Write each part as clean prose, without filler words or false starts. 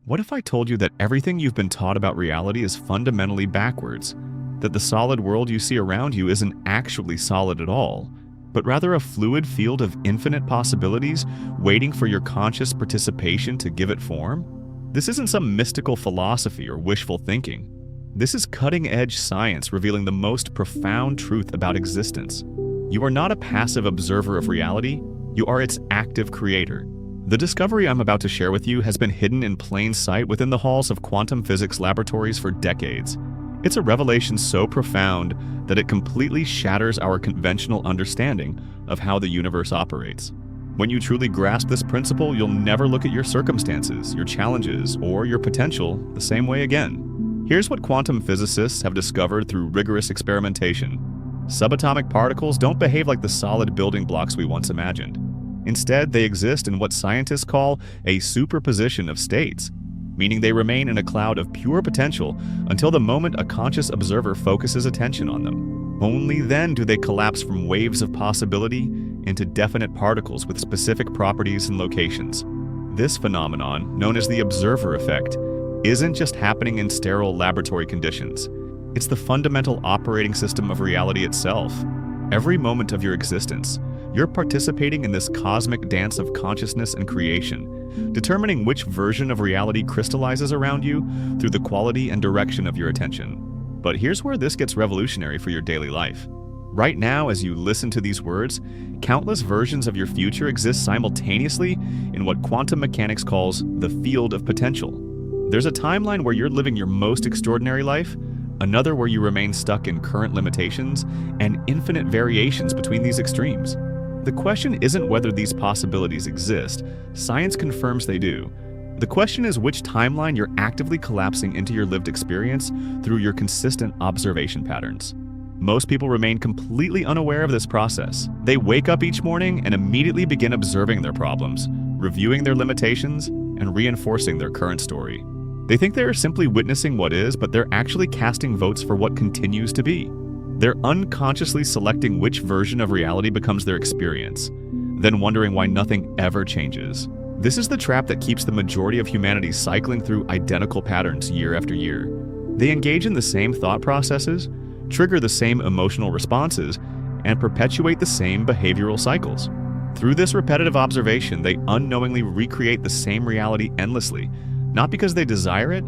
What if I told you that everything you've been taught about reality is fundamentally backwards? That the solid world you see around you isn't actually solid at all, but rather a fluid field of infinite possibilities waiting for your conscious participation to give it form? This isn't some mystical philosophy or wishful thinking. This is cutting-edge science revealing the most profound truth about existence. You are not a passive observer of reality, you are its active creator. The discovery I'm about to share with you has been hidden in plain sight within the halls of quantum physics laboratories for decades. It's a revelation so profound that it completely shatters our conventional understanding of how the universe operates. When you truly grasp this principle, you'll never look at your circumstances, your challenges, or your potential the same way again. Here's what quantum physicists have discovered through rigorous experimentation. Subatomic particles don't behave like the solid building blocks we once imagined. Instead, they exist in what scientists call a superposition of states, meaning they remain in a cloud of pure potential until the moment a conscious observer focuses attention on them. Only then do they collapse from waves of possibility into definite particles with specific properties and locations. This phenomenon, known as the observer effect, isn't just happening in sterile laboratory conditions. It's the fundamental operating system of reality itself. Every moment of your existence, you're participating in this cosmic dance of consciousness and creation, determining which version of reality crystallizes around you through the quality and direction of your attention. But here's where this gets revolutionary for your daily life. Right now, as you listen to these words, countless versions of your future exist simultaneously in what quantum mechanics calls the field of potential. There's a timeline where you're living your most extraordinary life, another where you remain stuck in current limitations, and infinite variations between these extremes. The question isn't whether these possibilities exist. Science confirms they do. The question is which timeline you're actively collapsing into your lived experience through your consistent observation patterns. Most people remain completely unaware of this process. They wake up each morning and immediately begin observing their problems, reviewing their limitations, and reinforcing their current story. They think they are simply witnessing what is, but they're actually casting votes for what continues to be. They're unconsciously selecting which version of reality becomes their experience, then wondering why nothing ever changes. This is the trap that keeps the majority of humanity cycling through identical patterns year after year. They engage in the same thought processes, trigger the same emotional responses, and perpetuate the same behavioral cycles. Through this repetitive observation, they unknowingly recreate the same reality endlessly, not because they desire it,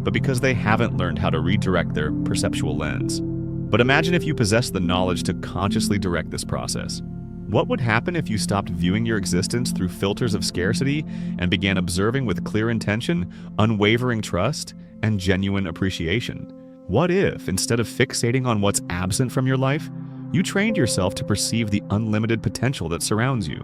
but because they haven't learned how to redirect their perceptual lens. But imagine if you possessed the knowledge to consciously direct this process. What would happen if you stopped viewing your existence through filters of scarcity and began observing with clear intention, unwavering trust, and genuine appreciation? What if, instead of fixating on what's absent from your life, you trained yourself to perceive the unlimited potential that surrounds you?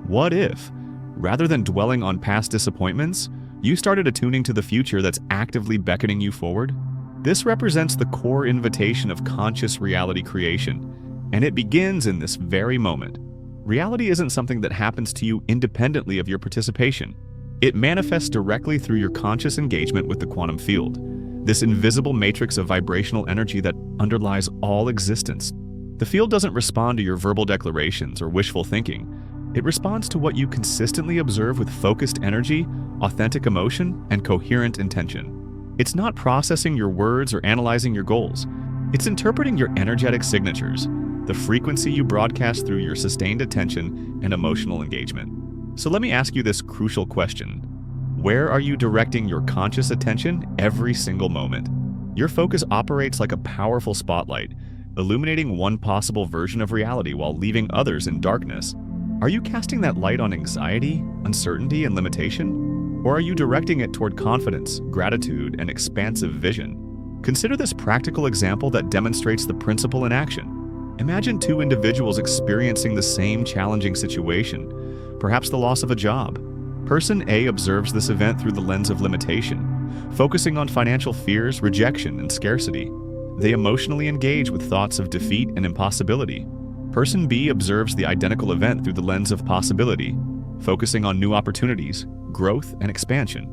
What if, rather than dwelling on past disappointments, you started attuning to the future that's actively beckoning you forward? This represents the core invitation of conscious reality creation, and it begins in this very moment. Reality isn't something that happens to you independently of your participation. It manifests directly through your conscious engagement with the quantum field, this invisible matrix of vibrational energy that underlies all existence. The field doesn't respond to your verbal declarations or wishful thinking. It responds to what you consistently observe with focused energy, authentic emotion, and coherent intention. It's not processing your words or analyzing your goals. It's interpreting your energetic signatures, the frequency you broadcast through your sustained attention and emotional engagement. So let me ask you this crucial question. Where are you directing your conscious attention every single moment? Your focus operates like a powerful spotlight, illuminating one possible version of reality while leaving others in darkness. Are you casting that light on anxiety, uncertainty, and limitation? Or are you directing it toward confidence, gratitude, and expansive vision? Consider this practical example that demonstrates the principle in action. Imagine two individuals experiencing the same challenging situation, perhaps the loss of a job. Person A observes this event through the lens of limitation, focusing on financial fears, rejection, and scarcity. They emotionally engage with thoughts of defeat and impossibility. Person B observes the identical event through the lens of possibility, focusing on new opportunities, growth, and expansion.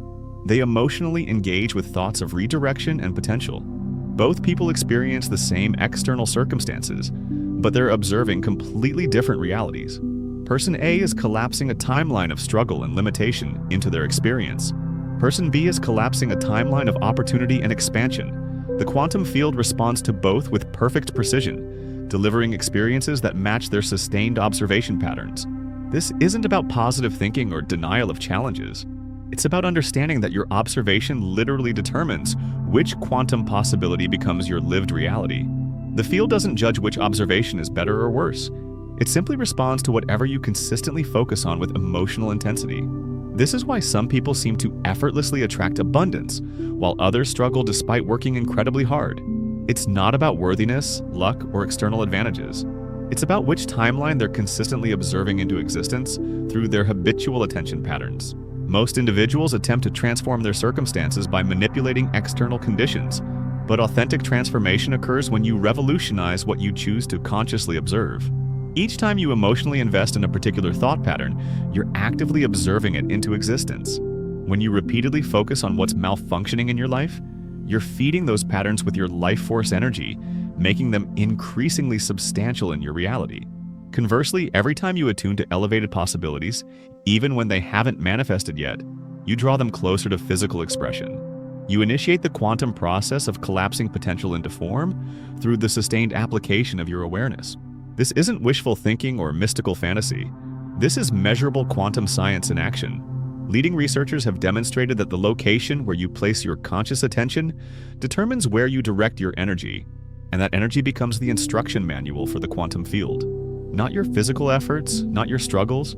They emotionally engage with thoughts of redirection and potential. Both people experience the same external circumstances, but they're observing completely different realities. Person A is collapsing a timeline of struggle and limitation into their experience. Person B is collapsing a timeline of opportunity and expansion. The quantum field responds to both with perfect precision, delivering experiences that match their sustained observation patterns. This isn't about positive thinking or denial of challenges. It's about understanding that your observation literally determines which quantum possibility becomes your lived reality. The field doesn't judge which observation is better or worse. It simply responds to whatever you consistently focus on with emotional intensity. This is why some people seem to effortlessly attract abundance, while others struggle despite working incredibly hard. It's not about worthiness, luck, or external advantages. It's about which timeline they're consistently observing into existence through their habitual attention patterns. Most individuals attempt to transform their circumstances by manipulating external conditions, but authentic transformation occurs when you revolutionize what you choose to consciously observe. Each time you emotionally invest in a particular thought pattern, you're actively observing it into existence. When you repeatedly focus on what's malfunctioning in your life, you're feeding those patterns with your life force energy, making them increasingly substantial in your reality. Conversely, every time you attune to elevated possibilities, even when they haven't manifested yet, you draw them closer to physical expression. You initiate the quantum process of collapsing potential into form through the sustained application of your awareness. This isn't wishful thinking or mystical fantasy. This is measurable quantum science in action. Leading researchers have demonstrated that the location where you place your conscious attention determines where you direct your energy, and that energy becomes the instruction manual for the quantum field. Not your physical efforts, not your struggles,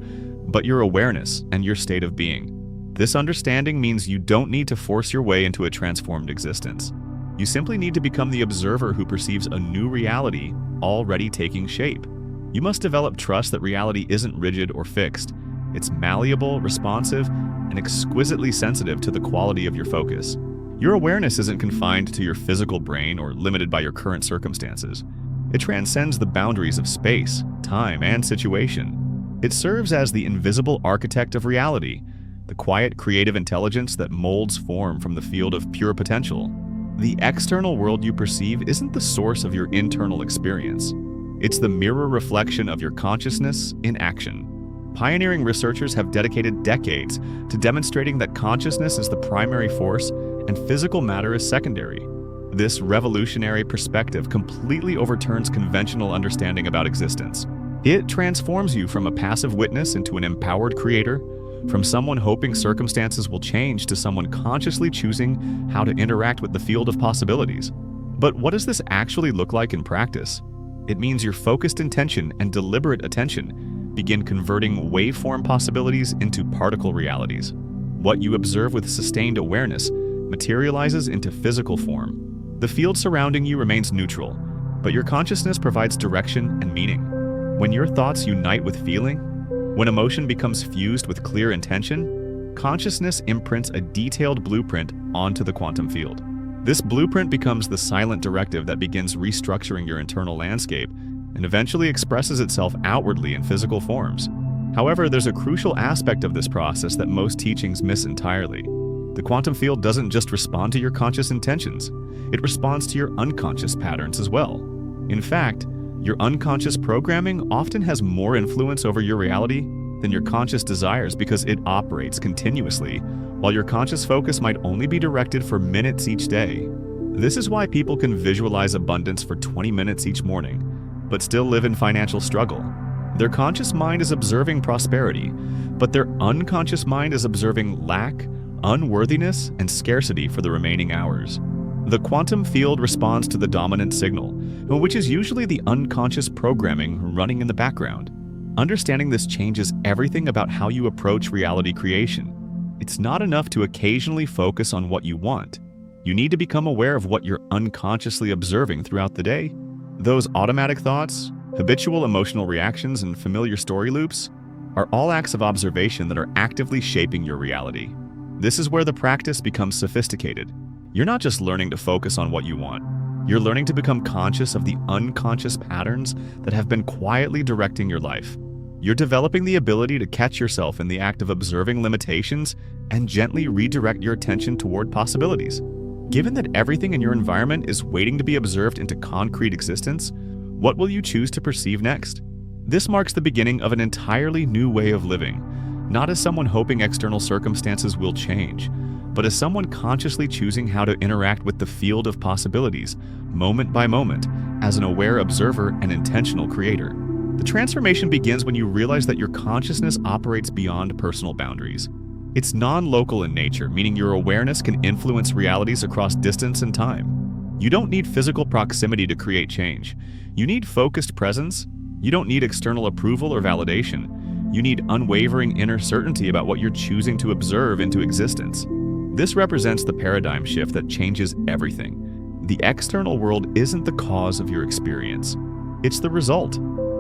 but your awareness and your state of being. This understanding means you don't need to force your way into a transformed existence. You simply need to become the observer who perceives a new reality already taking shape. You must develop trust that reality isn't rigid or fixed. It's malleable, responsive, and exquisitely sensitive to the quality of your focus. Your awareness isn't confined to your physical brain or limited by your current circumstances. It transcends the boundaries of space, time, and situation. It serves as the invisible architect of reality, the quiet creative intelligence that molds form from the field of pure potential. The external world you perceive isn't the source of your internal experience. It's the mirror reflection of your consciousness in action. Pioneering researchers have dedicated decades to demonstrating that consciousness is the primary force and physical matter is secondary. This revolutionary perspective completely overturns conventional understanding about existence. It transforms you from a passive witness into an empowered creator, from someone hoping circumstances will change to someone consciously choosing how to interact with the field of possibilities. But what does this actually look like in practice? It means your focused intention and deliberate attention begin converting waveform possibilities into particle realities. What you observe with sustained awareness materializes into physical form. The field surrounding you remains neutral, but your consciousness provides direction and meaning. When your thoughts unite with feeling, when emotion becomes fused with clear intention, consciousness imprints a detailed blueprint onto the quantum field. This blueprint becomes the silent directive that begins restructuring your internal landscape and eventually expresses itself outwardly in physical forms. However, there's a crucial aspect of this process that most teachings miss entirely. The quantum field doesn't just respond to your conscious intentions, it responds to your unconscious patterns as well. In fact, your unconscious programming often has more influence over your reality than your conscious desires because it operates continuously, while your conscious focus might only be directed for minutes each day. This is why people can visualize abundance for 20 minutes each morning, but still live in financial struggle. Their conscious mind is observing prosperity, but their unconscious mind is observing lack, unworthiness, and scarcity for the remaining hours. The quantum field responds to the dominant signal, which is usually the unconscious programming running in the background. Understanding this changes everything about how you approach reality creation. It's not enough to occasionally focus on what you want. You need to become aware of what you're unconsciously observing throughout the day. Those automatic thoughts, habitual emotional reactions, and familiar story loops are all acts of observation that are actively shaping your reality. This is where the practice becomes sophisticated. You're not just learning to focus on what you want. You're learning to become conscious of the unconscious patterns that have been quietly directing your life. You're developing the ability to catch yourself in the act of observing limitations and gently redirect your attention toward possibilities. Given that everything in your environment is waiting to be observed into concrete existence, what will you choose to perceive next? This marks the beginning of an entirely new way of living, not as someone hoping external circumstances will change, but as someone consciously choosing how to interact with the field of possibilities, moment by moment, as an aware observer and intentional creator. The transformation begins when you realize that your consciousness operates beyond personal boundaries. It's non-local in nature, meaning your awareness can influence realities across distance and time. You don't need physical proximity to create change. You need focused presence. You don't need external approval or validation. You need unwavering inner certainty about what you're choosing to observe into existence. This represents the paradigm shift that changes everything. The external world isn't the cause of your experience. It's the result.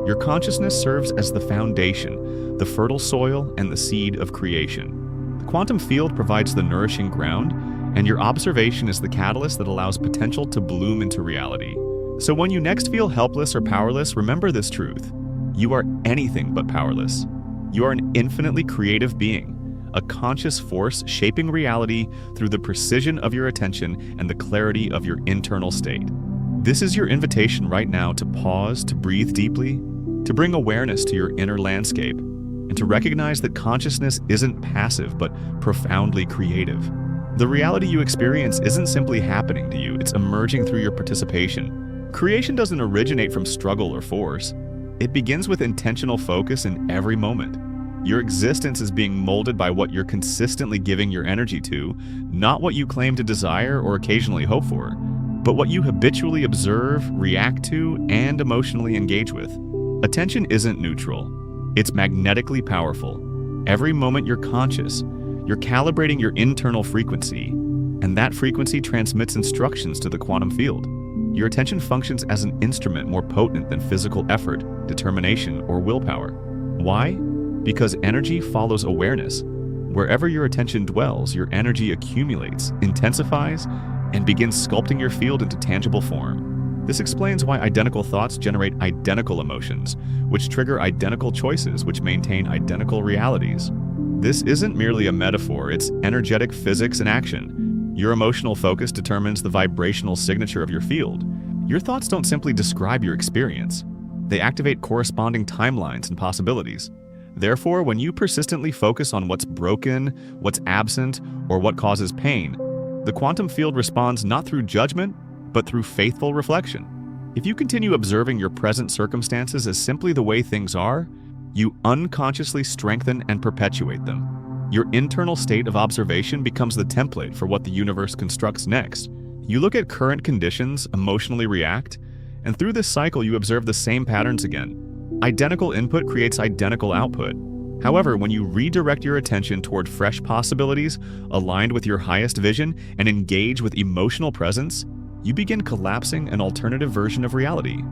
Your consciousness serves as the foundation, the fertile soil, and the seed of creation. The quantum field provides the nourishing ground, and your observation is the catalyst that allows potential to bloom into reality. So when you next feel helpless or powerless, remember this truth. You are anything but powerless. You are an infinitely creative being, a conscious force shaping reality through the precision of your attention and the clarity of your internal state. This is your invitation right now to pause, to breathe deeply, to bring awareness to your inner landscape, and to recognize that consciousness isn't passive but profoundly creative. The reality you experience isn't simply happening to you, it's emerging through your participation. Creation doesn't originate from struggle or force. It begins with intentional focus in every moment. Your existence is being molded by what you're consistently giving your energy to, not what you claim to desire or occasionally hope for, but what you habitually observe, react to, and emotionally engage with. Attention isn't neutral. It's magnetically powerful. Every moment you're conscious, you're calibrating your internal frequency, and that frequency transmits instructions to the quantum field. Your attention functions as an instrument more potent than physical effort, determination, or willpower. Why? Because energy follows awareness. Wherever your attention dwells, your energy accumulates, intensifies, and begins sculpting your field into tangible form. This explains why identical thoughts generate identical emotions, which trigger identical choices, which maintain identical realities. This isn't merely a metaphor, it's energetic physics in action. Your emotional focus determines the vibrational signature of your field. Your thoughts don't simply describe your experience. They activate corresponding timelines and possibilities. Therefore, when you persistently focus on what's broken, what's absent, or what causes pain, the quantum field responds not through judgment, but through faithful reflection. If you continue observing your present circumstances as simply the way things are, you unconsciously strengthen and perpetuate them. Your internal state of observation becomes the template for what the universe constructs next. You look at current conditions, emotionally react, and through this cycle you observe the same patterns again. Identical input creates identical output. However, when you redirect your attention toward fresh possibilities, aligned with your highest vision, and engage with emotional presence, you begin collapsing an alternative version of reality.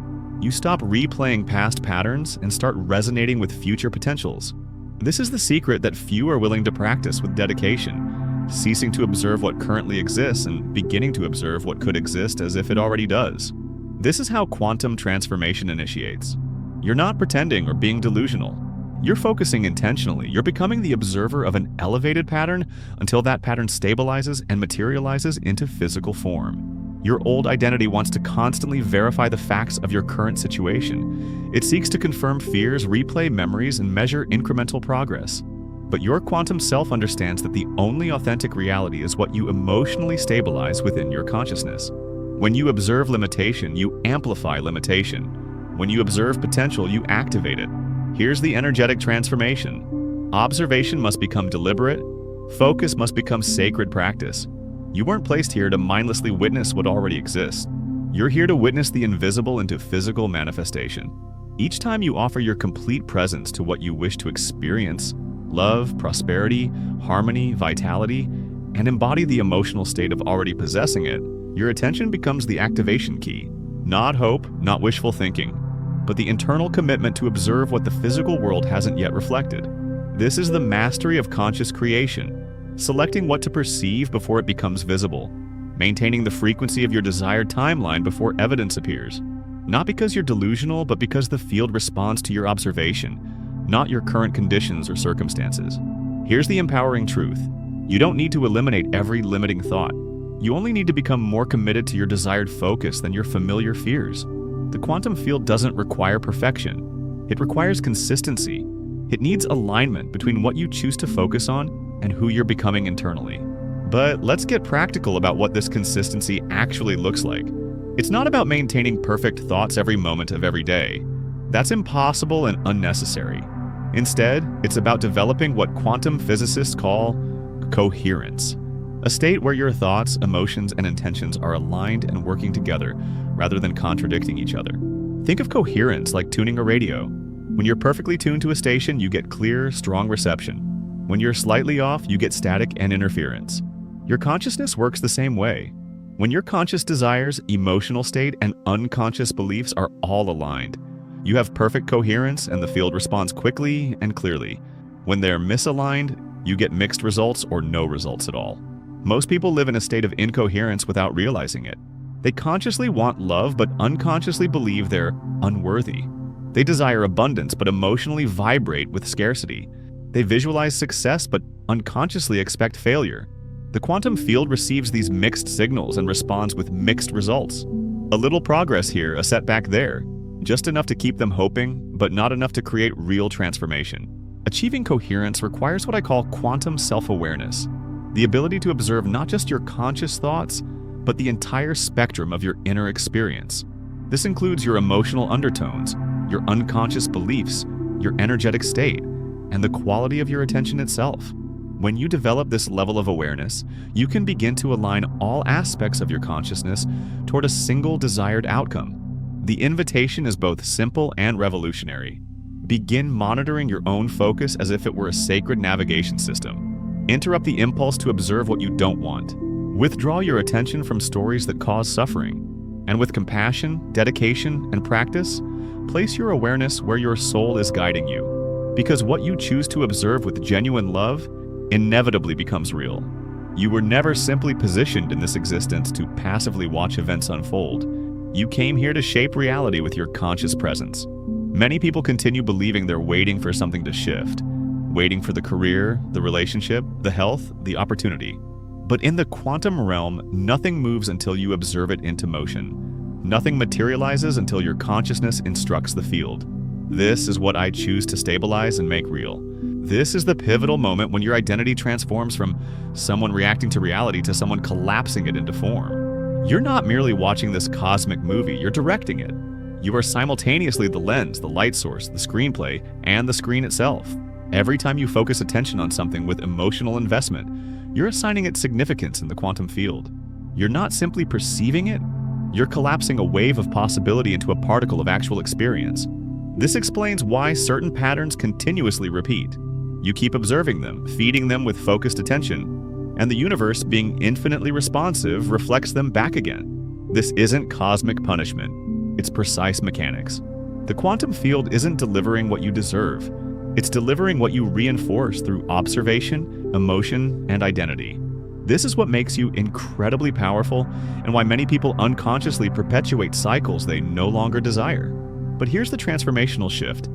You stop replaying past patterns and start resonating with future potentials. This is the secret that few are willing to practice with dedication, ceasing to observe what currently exists and beginning to observe what could exist as if it already does. This is how quantum transformation initiates. You're not pretending or being delusional. You're focusing intentionally. You're becoming the observer of an elevated pattern until that pattern stabilizes and materializes into physical form. Your old identity wants to constantly verify the facts of your current situation. It seeks to confirm fears, replay memories, and measure incremental progress. But your quantum self understands that the only authentic reality is what you emotionally stabilize within your consciousness. When you observe limitation, you amplify limitation. When you observe potential, you activate it. Here's the energetic transformation. Observation must become deliberate. Focus must become sacred practice. You weren't placed here to mindlessly witness what already exists. You're here to witness the invisible into physical manifestation. Each time you offer your complete presence to what you wish to experience, love, prosperity, harmony, vitality, and embody the emotional state of already possessing it, your attention becomes the activation key. Not hope, not wishful thinking, but the internal commitment to observe what the physical world hasn't yet reflected. This is the mastery of conscious creation. Selecting what to perceive before it becomes visible, maintaining the frequency of your desired timeline before evidence appears. Not because you're delusional, but because the field responds to your observation, not your current conditions or circumstances. Here's the empowering truth. You don't need to eliminate every limiting thought. You only need to become more committed to your desired focus than your familiar fears. The quantum field doesn't require perfection. It requires consistency. It needs alignment between what you choose to focus on and who you're becoming internally. But let's get practical about what this consistency actually looks like. It's not about maintaining perfect thoughts every moment of every day. That's impossible and unnecessary. Instead, it's about developing what quantum physicists call coherence, a state where your thoughts, emotions, and intentions are aligned and working together rather than contradicting each other. Think of coherence like tuning a radio. When you're perfectly tuned to a station, you get clear, strong reception. When you're slightly off, you get static and interference. Your consciousness works the same way. When your conscious desires, emotional state, and unconscious beliefs are all aligned, you have perfect coherence and the field responds quickly and clearly. When they're misaligned, you get mixed results or no results at all. Most people live in a state of incoherence without realizing it. They consciously want love but unconsciously believe they're unworthy. They desire abundance but emotionally vibrate with scarcity. They visualize success but unconsciously expect failure. The quantum field receives these mixed signals and responds with mixed results. A little progress here, a setback there. Just enough to keep them hoping, but not enough to create real transformation. Achieving coherence requires what I call quantum self-awareness, the ability to observe not just your conscious thoughts, but the entire spectrum of your inner experience. This includes your emotional undertones, your unconscious beliefs, your energetic state, and the quality of your attention itself. When you develop this level of awareness, you can begin to align all aspects of your consciousness toward a single desired outcome. The invitation is both simple and revolutionary. Begin monitoring your own focus as if it were a sacred navigation system. Interrupt the impulse to observe what you don't want. Withdraw your attention from stories that cause suffering. And with compassion, dedication, and practice, place your awareness where your soul is guiding you. Because what you choose to observe with genuine love inevitably becomes real. You were never simply positioned in this existence to passively watch events unfold. You came here to shape reality with your conscious presence. Many people continue believing they're waiting for something to shift, waiting for the career, the relationship, the health, the opportunity. But in the quantum realm, nothing moves until you observe it into motion. Nothing materializes until your consciousness instructs the field. This is what I choose to stabilize and make real. This is the pivotal moment when your identity transforms from someone reacting to reality to someone collapsing it into form. You're not merely watching this cosmic movie, you're directing it. You are simultaneously the lens, the light source, the screenplay, and the screen itself. Every time you focus attention on something with emotional investment, you're assigning it significance in the quantum field. You're not simply perceiving it, you're collapsing a wave of possibility into a particle of actual experience. This explains why certain patterns continuously repeat. You keep observing them, feeding them with focused attention, and the universe, being infinitely responsive, reflects them back again. This isn't cosmic punishment, it's precise mechanics. The quantum field isn't delivering what you deserve, it's delivering what you reinforce through observation, emotion, and identity. This is what makes you incredibly powerful and why many people unconsciously perpetuate cycles they no longer desire. But here's the transformational shift.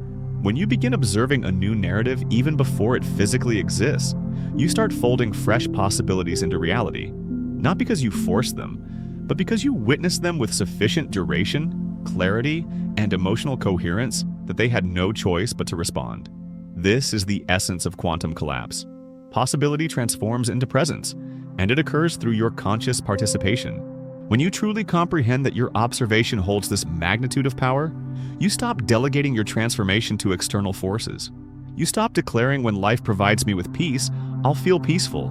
When you begin observing a new narrative even before it physically exists, you start folding fresh possibilities into reality, not because you force them, but because you witness them with sufficient duration, clarity, and emotional coherence that they had no choice but to respond. This is the essence of quantum collapse. Possibility transforms into presence, and it occurs through your conscious participation. When you truly comprehend that your observation holds this magnitude of power, you stop delegating your transformation to external forces. You stop declaring, when life provides me with peace, I'll feel peaceful,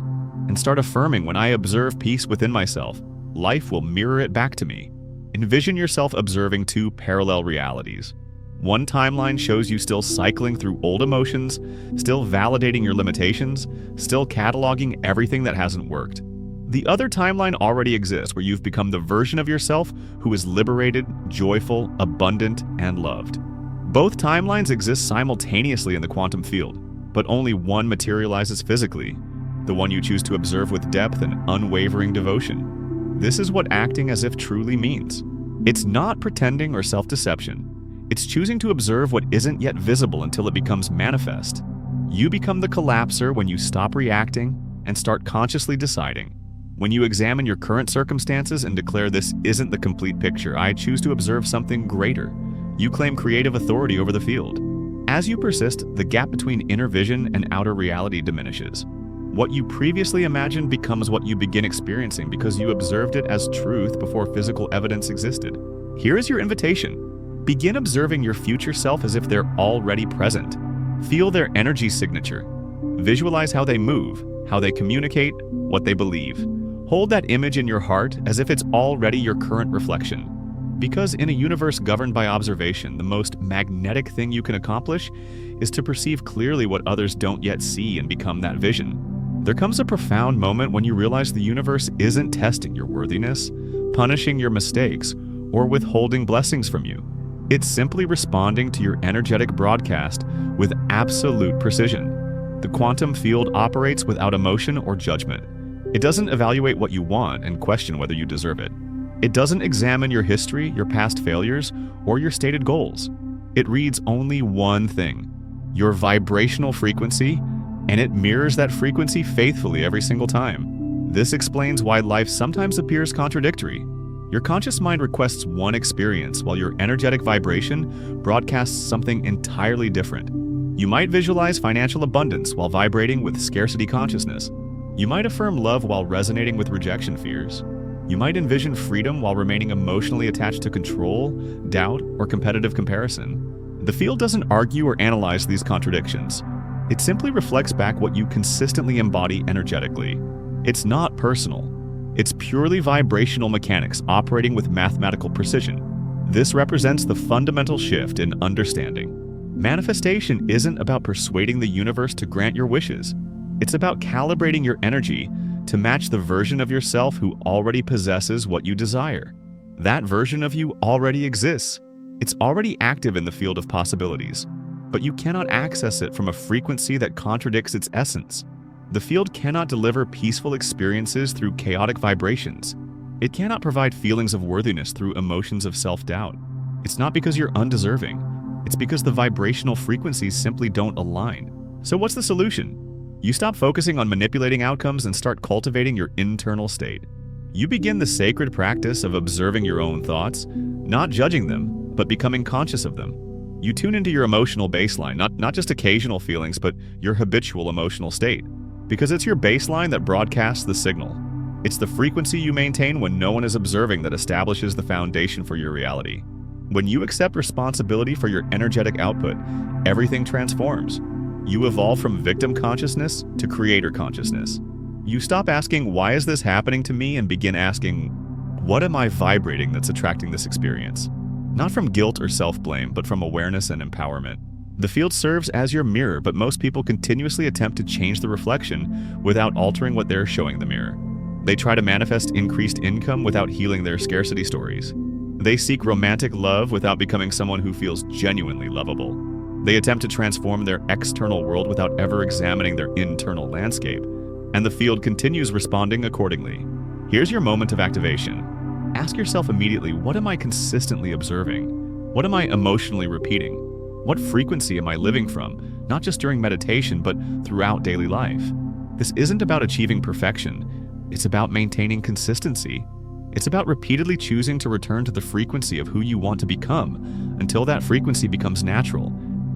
and start affirming, when I observe peace within myself, life will mirror it back to me. Envision yourself observing two parallel realities. One timeline shows you still cycling through old emotions, still validating your limitations, still cataloging everything that hasn't worked. The other timeline already exists, where you've become the version of yourself who is liberated, joyful, abundant, and loved. Both timelines exist simultaneously in the quantum field, but only one materializes physically, the one you choose to observe with depth and unwavering devotion. This is what acting as if truly means. It's not pretending or self-deception. It's choosing to observe what isn't yet visible until it becomes manifest. You become the collapser when you stop reacting and start consciously deciding. When you examine your current circumstances and declare, this isn't the complete picture, I choose to observe something greater, you claim creative authority over the field. As you persist, the gap between inner vision and outer reality diminishes. What you previously imagined becomes what you begin experiencing because you observed it as truth before physical evidence existed. Here is your invitation. Begin observing your future self as if they're already present. Feel their energy signature. Visualize how they move, how they communicate, what they believe. Hold that image in your heart as if it's already your current reflection. Because in a universe governed by observation, the most magnetic thing you can accomplish is to perceive clearly what others don't yet see and become that vision. There comes a profound moment when you realize the universe isn't testing your worthiness, punishing your mistakes, or withholding blessings from you. It's simply responding to your energetic broadcast with absolute precision. The quantum field operates without emotion or judgment. It doesn't evaluate what you want and question whether you deserve it. It doesn't examine your history, your past failures, or your stated goals. It reads only one thing: your vibrational frequency, and it mirrors that frequency faithfully every single time. This explains why life sometimes appears contradictory. Your conscious mind requests one experience, while your energetic vibration broadcasts something entirely different. You might visualize financial abundance while vibrating with scarcity consciousness. You might affirm love while resonating with rejection fears. You might envision freedom while remaining emotionally attached to control, doubt, or competitive comparison. The field doesn't argue or analyze these contradictions. It simply reflects back what you consistently embody energetically. It's not personal. It's purely vibrational mechanics operating with mathematical precision. This represents the fundamental shift in understanding. Manifestation isn't about persuading the universe to grant your wishes. It's about calibrating your energy to match the version of yourself who already possesses what you desire. That version of you already exists. It's already active in the field of possibilities, but you cannot access it from a frequency that contradicts its essence. The field cannot deliver peaceful experiences through chaotic vibrations. It cannot provide feelings of worthiness through emotions of self-doubt. It's not because you're undeserving. It's because the vibrational frequencies simply don't align. So what's the solution? You stop focusing on manipulating outcomes and start cultivating your internal state. You begin the sacred practice of observing your own thoughts, not judging them, but becoming conscious of them. You tune into your emotional baseline, not just occasional feelings, but your habitual emotional state. Because it's your baseline that broadcasts the signal. It's the frequency you maintain when no one is observing that establishes the foundation for your reality. When you accept responsibility for your energetic output, everything transforms. You evolve from victim consciousness to creator consciousness. You stop asking, why is this happening to me, and begin asking, what am I vibrating that's attracting this experience? Not from guilt or self-blame, but from awareness and empowerment. The field serves as your mirror, but most people continuously attempt to change the reflection without altering what they're showing the mirror. They try to manifest increased income without healing their scarcity stories. They seek romantic love without becoming someone who feels genuinely lovable. They attempt to transform their external world without ever examining their internal landscape, and the field continues responding accordingly. Here's your moment of activation. Ask yourself immediately, what am I consistently observing? What am I emotionally repeating? What frequency am I living from, not just during meditation, but throughout daily life? This isn't about achieving perfection. It's about maintaining consistency. It's about repeatedly choosing to return to the frequency of who you want to become until that frequency becomes natural,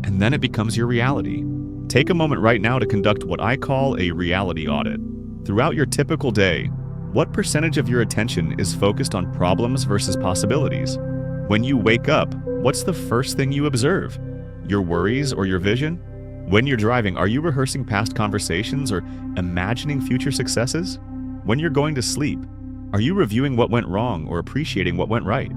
and then it becomes your reality. Take a moment right now to conduct what I call a reality audit. Throughout your typical day, what percentage of your attention is focused on problems versus possibilities? When you wake up, what's the first thing you observe? Your worries or your vision? When you're driving, are you rehearsing past conversations or imagining future successes? When you're going to sleep, are you reviewing what went wrong or appreciating what went right?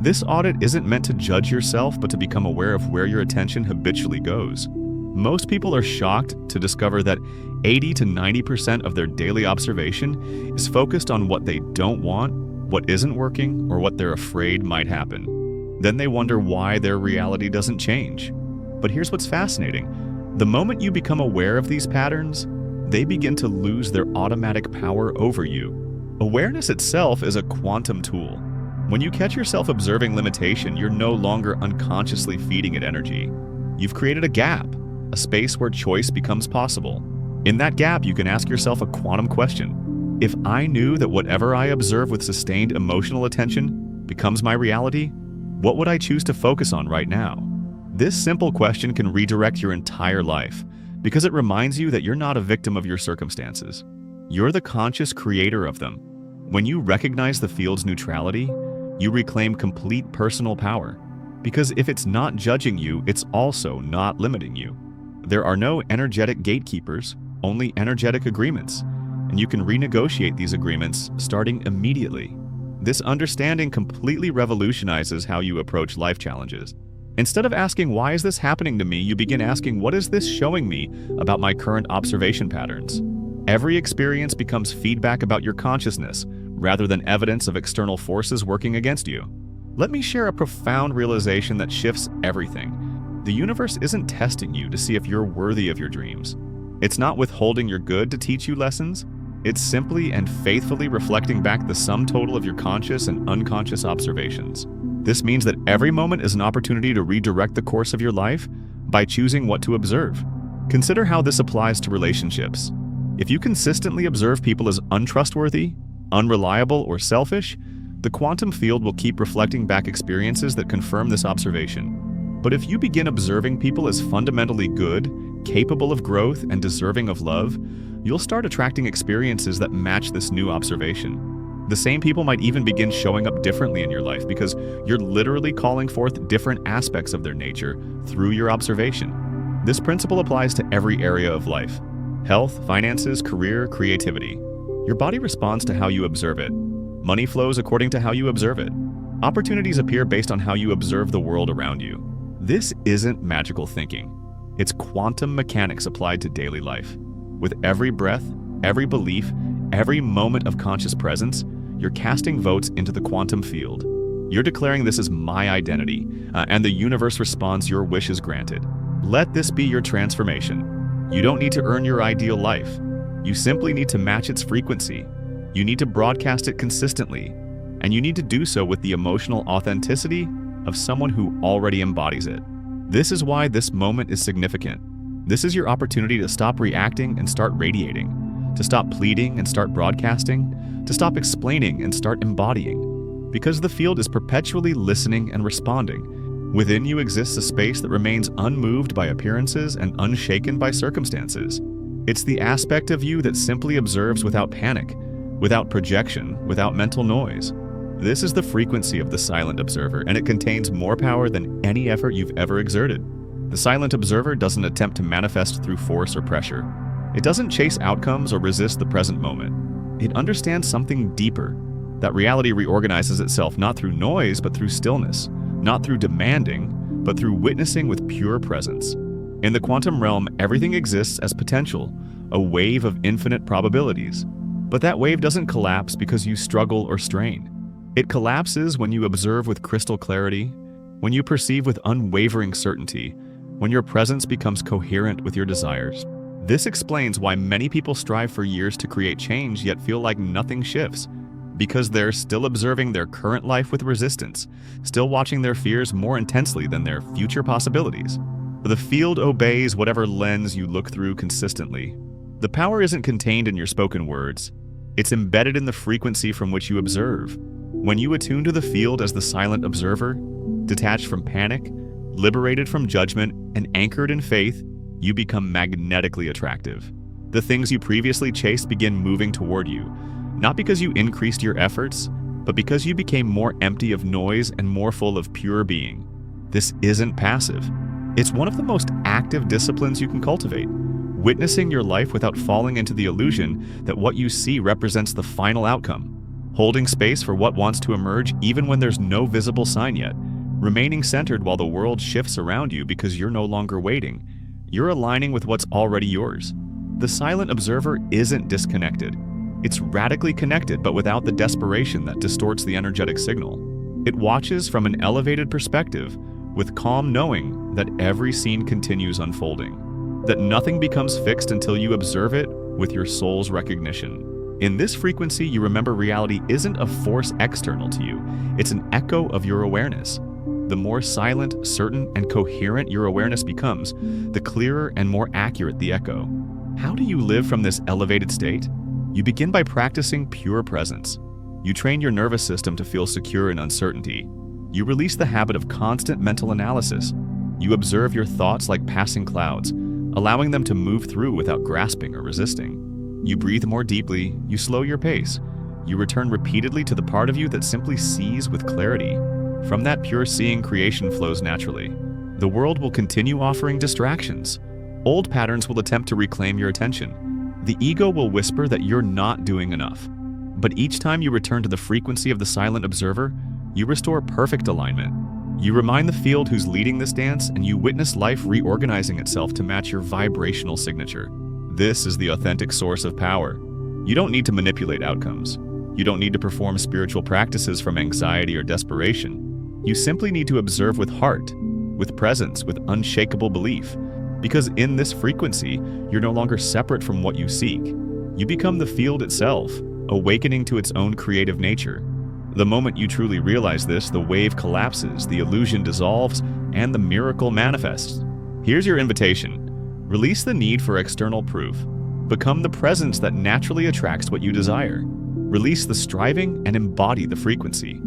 This audit isn't meant to judge yourself, but to become aware of where your attention habitually goes. Most people are shocked to discover that 80 to 90% of their daily observation is focused on what they don't want, what isn't working, or what they're afraid might happen. Then they wonder why their reality doesn't change. But here's what's fascinating. The moment you become aware of these patterns, they begin to lose their automatic power over you. Awareness itself is a quantum tool. When you catch yourself observing limitation, you're no longer unconsciously feeding it energy. You've created a gap, a space where choice becomes possible. In that gap, you can ask yourself a quantum question. If I knew that whatever I observe with sustained emotional attention becomes my reality, what would I choose to focus on right now? This simple question can redirect your entire life, because it reminds you that you're not a victim of your circumstances. You're the conscious creator of them. When you recognize the field's neutrality, you reclaim complete personal power. Because if it's not judging you, it's also not limiting you. There are no energetic gatekeepers, only energetic agreements, and you can renegotiate these agreements starting immediately. This understanding completely revolutionizes how you approach life challenges. Instead of asking, "Why is this happening to me?" you begin asking, "What is this showing me about my current observation patterns?" Every experience becomes feedback about your consciousness, rather than evidence of external forces working against you. Let me share a profound realization that shifts everything. The universe isn't testing you to see if you're worthy of your dreams. It's not withholding your good to teach you lessons. It's simply and faithfully reflecting back the sum total of your conscious and unconscious observations. This means that every moment is an opportunity to redirect the course of your life by choosing what to observe. Consider how this applies to relationships. If you consistently observe people as untrustworthy, unreliable, or selfish, the quantum field will keep reflecting back experiences that confirm this observation. But if you begin observing people as fundamentally good, capable of growth, and deserving of love, you'll start attracting experiences that match this new observation. The same people might even begin showing up differently in your life because you're literally calling forth different aspects of their nature through your observation. This principle applies to every area of life: health, finances, career, creativity. Your body responds to how you observe it. Money flows according to how you observe it. Opportunities appear based on how you observe the world around you. This isn't magical thinking. It's quantum mechanics applied to daily life. With every breath, every belief, every moment of conscious presence, you're casting votes into the quantum field. You're declaring, "This is my identity," and the universe responds, "Your wish is granted." Let this be your transformation. You don't need to earn your ideal life. You simply need to match its frequency. You need to broadcast it consistently, and you need to do so with the emotional authenticity of someone who already embodies it. This is why this moment is significant. This is your opportunity to stop reacting and start radiating, to stop pleading and start broadcasting, to stop explaining and start embodying. Because the field is perpetually listening and responding. Within you exists a space that remains unmoved by appearances and unshaken by circumstances. It's the aspect of you that simply observes without panic, without projection, without mental noise. This is the frequency of the silent observer, and it contains more power than any effort you've ever exerted. The silent observer doesn't attempt to manifest through force or pressure. It doesn't chase outcomes or resist the present moment. It understands something deeper, that reality reorganizes itself not through noise but through stillness, not through demanding, but through witnessing with pure presence. In the quantum realm, everything exists as potential, a wave of infinite probabilities. But that wave doesn't collapse because you struggle or strain. It collapses when you observe with crystal clarity, when you perceive with unwavering certainty, when your presence becomes coherent with your desires. This explains why many people strive for years to create change yet feel like nothing shifts, because they're still observing their current life with resistance, still watching their fears more intensely than their future possibilities. The field obeys whatever lens you look through consistently. The power isn't contained in your spoken words. It's embedded in the frequency from which you observe. When you attune to the field as the silent observer, detached from panic, liberated from judgment, and anchored in faith, you become magnetically attractive. The things you previously chased begin moving toward you, not because you increased your efforts, but because you became more empty of noise and more full of pure being. This isn't passive. It's one of the most active disciplines you can cultivate, witnessing your life without falling into the illusion that what you see represents the final outcome, holding space for what wants to emerge even when there's no visible sign yet, remaining centered while the world shifts around you because you're no longer waiting. You're aligning with what's already yours. The silent observer isn't disconnected. It's radically connected, but without the desperation that distorts the energetic signal. It watches from an elevated perspective, with calm knowing that every scene continues unfolding, that nothing becomes fixed until you observe it with your soul's recognition. In this frequency, you remember reality isn't a force external to you, it's an echo of your awareness. The more silent, certain, and coherent your awareness becomes, the clearer and more accurate the echo. How do you live from this elevated state? You begin by practicing pure presence. You train your nervous system to feel secure in uncertainty. You release the habit of constant mental analysis. You observe your thoughts like passing clouds, allowing them to move through without grasping or resisting. You breathe more deeply, you slow your pace. You return repeatedly to the part of you that simply sees with clarity. From that pure seeing, creation flows naturally. The world will continue offering distractions. Old patterns will attempt to reclaim your attention. The ego will whisper that you're not doing enough. But each time you return to the frequency of the silent observer, you restore perfect alignment. You remind the field who's leading this dance, and you witness life reorganizing itself to match your vibrational signature. This is the authentic source of power. You don't need to manipulate outcomes. You don't need to perform spiritual practices from anxiety or desperation. You simply need to observe with heart, with presence, with unshakable belief. Because in this frequency, you're no longer separate from what you seek. You become the field itself, awakening to its own creative nature. The moment you truly realize this, the wave collapses, the illusion dissolves, and the miracle manifests. Here's your invitation. Release the need for external proof. Become the presence that naturally attracts what you desire. Release the striving and embody the frequency.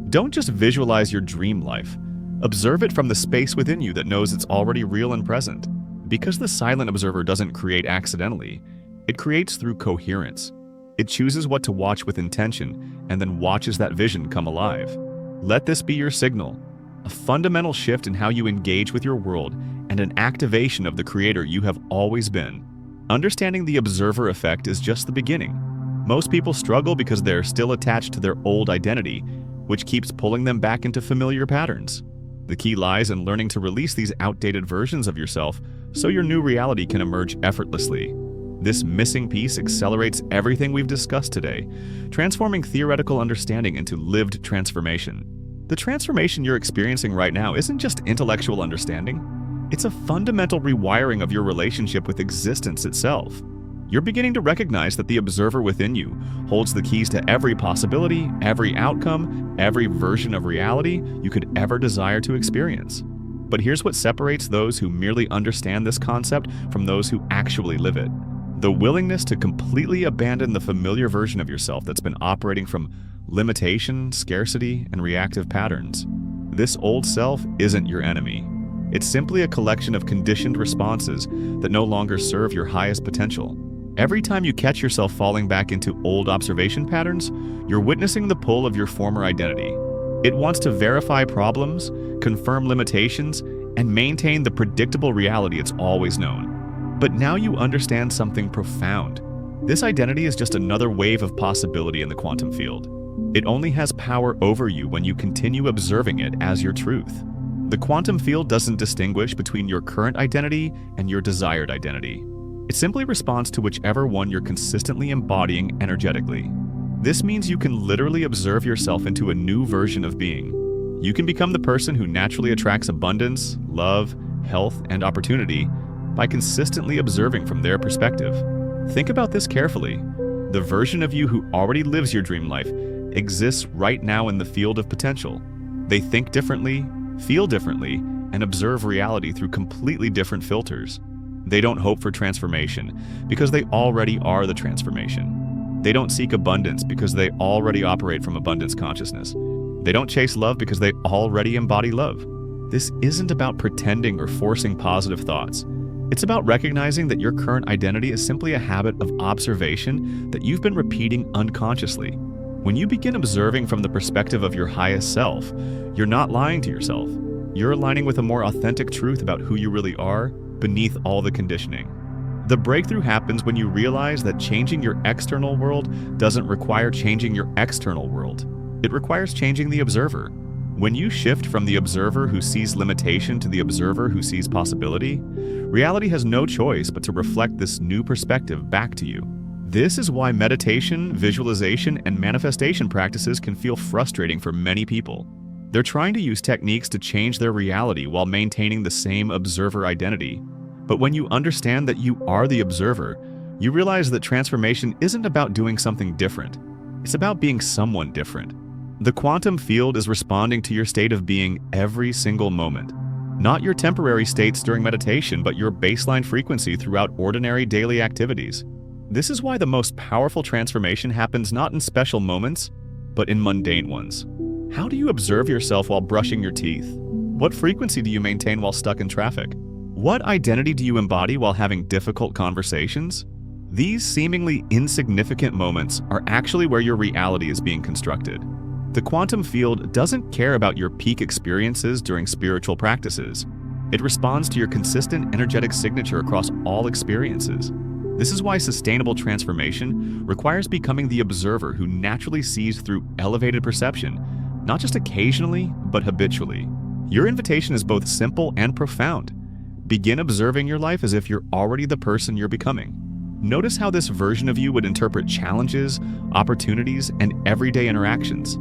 Don't just visualize your dream life. Observe it from the space within you that knows it's already real and present. Because the silent observer doesn't create accidentally, it creates through coherence. It chooses what to watch with intention and then watches that vision come alive. Let this be your signal, a fundamental shift in how you engage with your world and an activation of the creator you have always been. Understanding the observer effect is just the beginning. Most people struggle because they're still attached to their old identity, which keeps pulling them back into familiar patterns. The key lies in learning to release these outdated versions of yourself so your new reality can emerge effortlessly. This missing piece accelerates everything we've discussed today, transforming theoretical understanding into lived transformation. The transformation you're experiencing right now isn't just intellectual understanding. It's a fundamental rewiring of your relationship with existence itself. You're beginning to recognize that the observer within you holds the keys to every possibility, every outcome, every version of reality you could ever desire to experience. But here's what separates those who merely understand this concept from those who actually live it. The willingness to completely abandon the familiar version of yourself that's been operating from limitation, scarcity, and reactive patterns. This old self isn't your enemy. It's simply a collection of conditioned responses that no longer serve your highest potential. Every time you catch yourself falling back into old observation patterns, you're witnessing the pull of your former identity. It wants to verify problems, confirm limitations, and maintain the predictable reality it's always known. But now you understand something profound. This identity is just another wave of possibility in the quantum field. It only has power over you when you continue observing it as your truth. The quantum field doesn't distinguish between your current identity and your desired identity. It simply responds to whichever one you're consistently embodying energetically. This means you can literally observe yourself into a new version of being. You can become the person who naturally attracts abundance, love, health, and opportunity by consistently observing from their perspective. Think about this carefully. The version of you who already lives your dream life exists right now in the field of potential. They think differently, feel differently, and observe reality through completely different filters. They don't hope for transformation because they already are the transformation. They don't seek abundance because they already operate from abundance consciousness. They don't chase love because they already embody love. This isn't about pretending or forcing positive thoughts. It's about recognizing that your current identity is simply a habit of observation that you've been repeating unconsciously. When you begin observing from the perspective of your highest self, you're not lying to yourself. You're aligning with a more authentic truth about who you really are beneath all the conditioning. The breakthrough happens when you realize that changing your external world doesn't require changing your external world. It requires changing the observer. When you shift from the observer who sees limitation to the observer who sees possibility, reality has no choice but to reflect this new perspective back to you. This is why meditation, visualization, and manifestation practices can feel frustrating for many people. They're trying to use techniques to change their reality while maintaining the same observer identity. But when you understand that you are the observer, you realize that transformation isn't about doing something different. It's about being someone different. The quantum field is responding to your state of being every single moment. Not your temporary states during meditation, but your baseline frequency throughout ordinary daily activities. This is why the most powerful transformation happens not in special moments, but in mundane ones. How do you observe yourself while brushing your teeth? What frequency do you maintain while stuck in traffic? What identity do you embody while having difficult conversations? These seemingly insignificant moments are actually where your reality is being constructed. The quantum field doesn't care about your peak experiences during spiritual practices. It responds to your consistent energetic signature across all experiences. This is why sustainable transformation requires becoming the observer who naturally sees through elevated perception, not just occasionally, but habitually. Your invitation is both simple and profound. Begin observing your life as if you're already the person you're becoming. Notice how this version of you would interpret challenges, opportunities, and everyday interactions.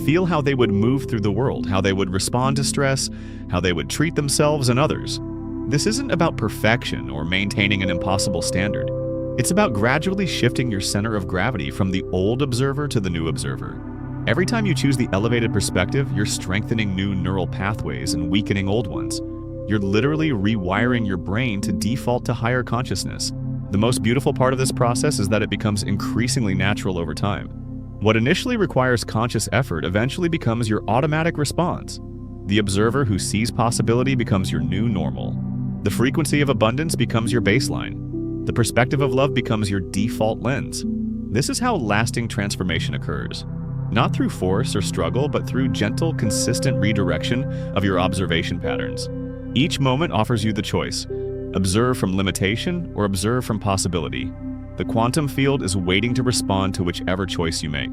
Feel how they would move through the world, how they would respond to stress, how they would treat themselves and others. This isn't about perfection or maintaining an impossible standard. It's about gradually shifting your center of gravity from the old observer to the new observer. Every time you choose the elevated perspective, you're strengthening new neural pathways and weakening old ones. You're literally rewiring your brain to default to higher consciousness. The most beautiful part of this process is that it becomes increasingly natural over time. What initially requires conscious effort eventually becomes your automatic response. The observer who sees possibility becomes your new normal. The frequency of abundance becomes your baseline. The perspective of love becomes your default lens. This is how lasting transformation occurs. Not through force or struggle, but through gentle, consistent redirection of your observation patterns. Each moment offers you the choice: observe from limitation or observe from possibility. The quantum field is waiting to respond to whichever choice you make.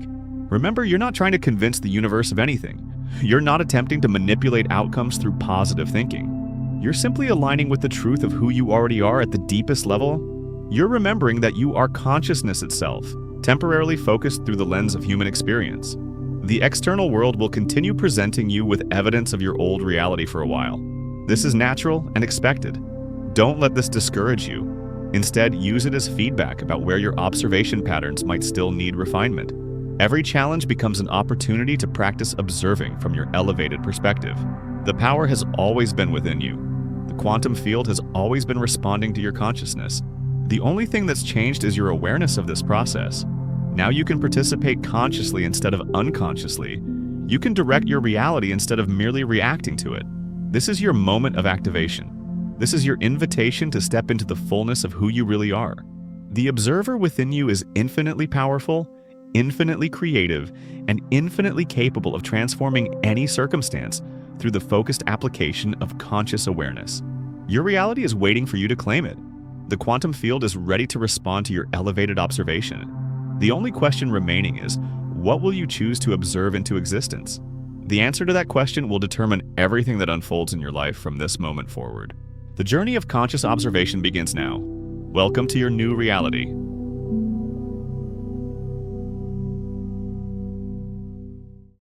Remember, you're not trying to convince the universe of anything. You're not attempting to manipulate outcomes through positive thinking. You're simply aligning with the truth of who you already are at the deepest level. You're remembering that you are consciousness itself, temporarily focused through the lens of human experience. The external world will continue presenting you with evidence of your old reality for a while. This is natural and expected. Don't let this discourage you. Instead, use it as feedback about where your observation patterns might still need refinement. Every challenge becomes an opportunity to practice observing from your elevated perspective. The power has always been within you. The quantum field has always been responding to your consciousness. The only thing that's changed is your awareness of this process. Now you can participate consciously instead of unconsciously. You can direct your reality instead of merely reacting to it. This is your moment of activation. This is your invitation to step into the fullness of who you really are. The observer within you is infinitely powerful, infinitely creative, and infinitely capable of transforming any circumstance through the focused application of conscious awareness. Your reality is waiting for you to claim it. The quantum field is ready to respond to your elevated observation. The only question remaining is, what will you choose to observe into existence? The answer to that question will determine everything that unfolds in your life from this moment forward. The journey of conscious observation begins now. Welcome to your new reality.